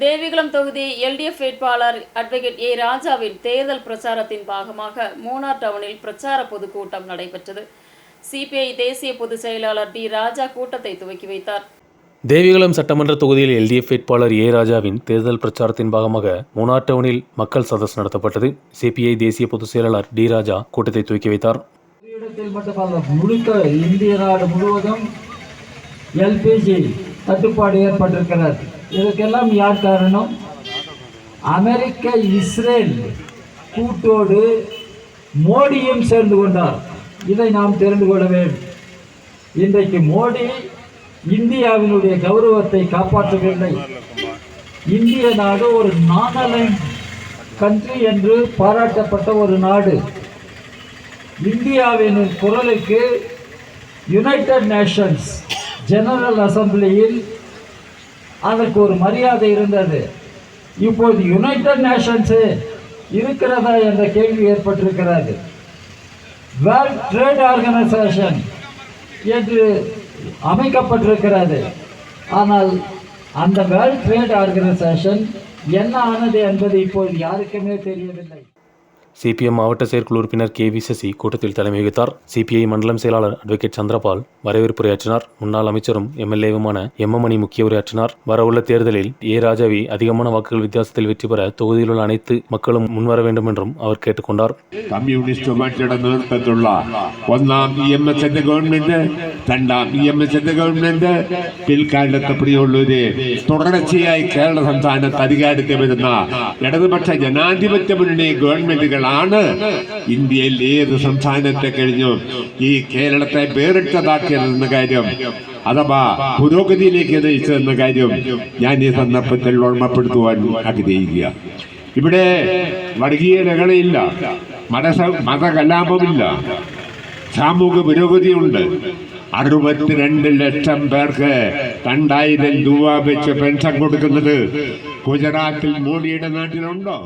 தேவிகுளம் தொகுதி எல்டிஎஃப் வேட்பாளர் அட்வொகேட் ஏ ராஜாவின் தேர்தல் பிரச்சாரத்தின் பாகமாக மூணார் டவுனில் பிரச்சார பொதுக்கூட்டம் நடைபெற்றது. சிபிஐ தேசிய பொதுச் செயலாளர் டி ராஜா கூட்டத்தை துவக்கி வைத்தார். தேவிகுளம் சட்டமன்ற தொகுதியில் எல்டிஎஃப் வேட்பாளர் ஏ ராஜாவின் தேர்தல் பிரச்சாரத்தின் பாகமாக மூணார் டவுனில் மக்கள் சதஸ் நடத்தப்பட்டது. சிபிஐ தேசிய பொதுச் செயலாளர் டி ராஜா கூட்டத்தை துவக்கி வைத்தார். முழுக்க இந்திய நாடு முழுவதும் எல்பிஜி தட்டுப்பாடு ஏற்பட்டிருக்கிறது. இதுக்கெல்லாம் யார் காரணம்? அமெரிக்க இஸ்ரேல் கூட்டோடு மோடியும் சேர்ந்து கொண்டார். இதை நாம் தெரிந்து கொள்ள வேண்டும். இன்றைக்கு மோடி இந்தியாவினுடைய கௌரவத்தை காப்பாற்றவில்லை. இந்திய நாடு ஒரு நானலைன் கண்ட்ரி என்று பாராட்டப்பட்ட ஒரு நாடு. இந்தியாவின் குரலுக்கு யுனைடெட் நேஷன்ஸ் ஜெனரல் அசம்பிளியில் அதற்கு ஒரு மரியாதை இருந்தது. இப்போது யுனைடெட் நேஷன்ஸு இருக்கிறதா என்ற கேள்வி ஏற்பட்டிருக்கிறது. வேர்ல்ட் ட்ரேட் ஆர்கனைசேஷன் என்று அமைக்கப்பட்டிருக்கிறது. ஆனால் அந்த வேர்ல்ட் ட்ரேட் ஆர்கனைசேஷன் என்ன ஆனது என்பது இப்போது யாருக்குமே தெரியவில்லை. சிபிஎம் மாவட்ட செயற்குழு உறுப்பினர் கே.வி. சசி கூட்டத்தில் தலைமை வகித்தார். சிபிஐ மண்டலம் செயலாளர் அட்வொகேட் சந்திரபால் வரவேற்புரையாற்றினார். முன்னாள் அமைச்சரும் எம்எல்ஏவுமான எம்.மணி முக்கிய உரையாற்றினார். வரவுள்ள தேர்தலில் ஏ ராஜாவை அதிகமான வாக்குகள் வித்தியாசத்தில் வெற்றி பெற தொகுதியில் உள்ள அனைத்து மக்களும் முன்வர வேண்டும் என்றும் அவர் കേട്ടുകൊണ്ടാർ. കമ്മ്യൂണിസ്റ്റ് പാർട്ടിയുടെ നേതൃത്വത്തിലുള്ള ഒന്നാം EMSന്റെ ഗവൺമെന്റ്, രണ്ടാം EMSന്റെ ഗവൺമെന്റ്, പിൽക്കാലത്ത് പ്രിയമുള്ളവര് തുടർച്ചയായി കേരള സംസ്ഥാനത്ത് അധികാരത്തിൽ വരുന്ന ഇടതുപക്ഷ ജനാധിപത്യ മുന്നണി ഗവൺമെന്റുകൾ ഇന്ത്യയിൽ ഏത് സംസ്ഥാനത്തെ കഴിഞ്ഞു ഈ കേരളത്തെ വേറിട്ടതാക്കിയതെന്ന കാര്യം അഥവാ പുരോഗതിയിലേക്ക് നയിച്ചതെന്ന കാര്യം ഞാൻ ഈ സന്ദർഭത്തിൽ ഓർമ്മപ്പെടുത്തുവാൻ ആഗ്രഹിക്കുക. ഇവിടെ വർഗീയ ലഹളയില്ല, മതകലാപമില്ല, സാമൂഹിക പുരോഗതിയുണ്ട്. 62 ലക്ഷം പേർക്ക് 2000 രൂപ വെച്ച് പെൻഷൻ കൊടുക്കുന്നത് ഗുജറാത്തിൽ മോഡിയുടെ നാട്ടിലുണ്ടോ?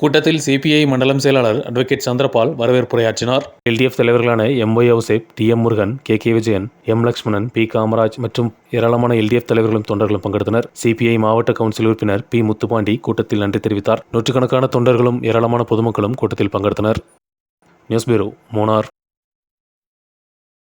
கூட்டத்தில் சிபிஐ மண்டலம் செயலாளர் அட்வொகேட் சந்திரபால் வரவேற்புரையாற்றினார். எல்டிஎஃப் தலைவர்களான M Y. Ouseph, T M. Murugan, K K. Vijayan, M. Lakshmanan, P. Kamaraj மற்றும் ஏராளமான எல்டிஎஃப் தலைவர்களும் தொண்டர்களும் பங்கெடுத்தனர். சிபிஐ மாவட்ட கவுன்சில் உறுப்பினர் பி. முத்துப்பாண்டி கூட்டத்தில் நன்றி தெரிவித்தார். நூற்றுக்கணக்கான தொண்டர்களும் ஏராளமான பொதுமக்களும் கூட்டத்தில் பங்கெடுத்தனர். News bureau, Munnar.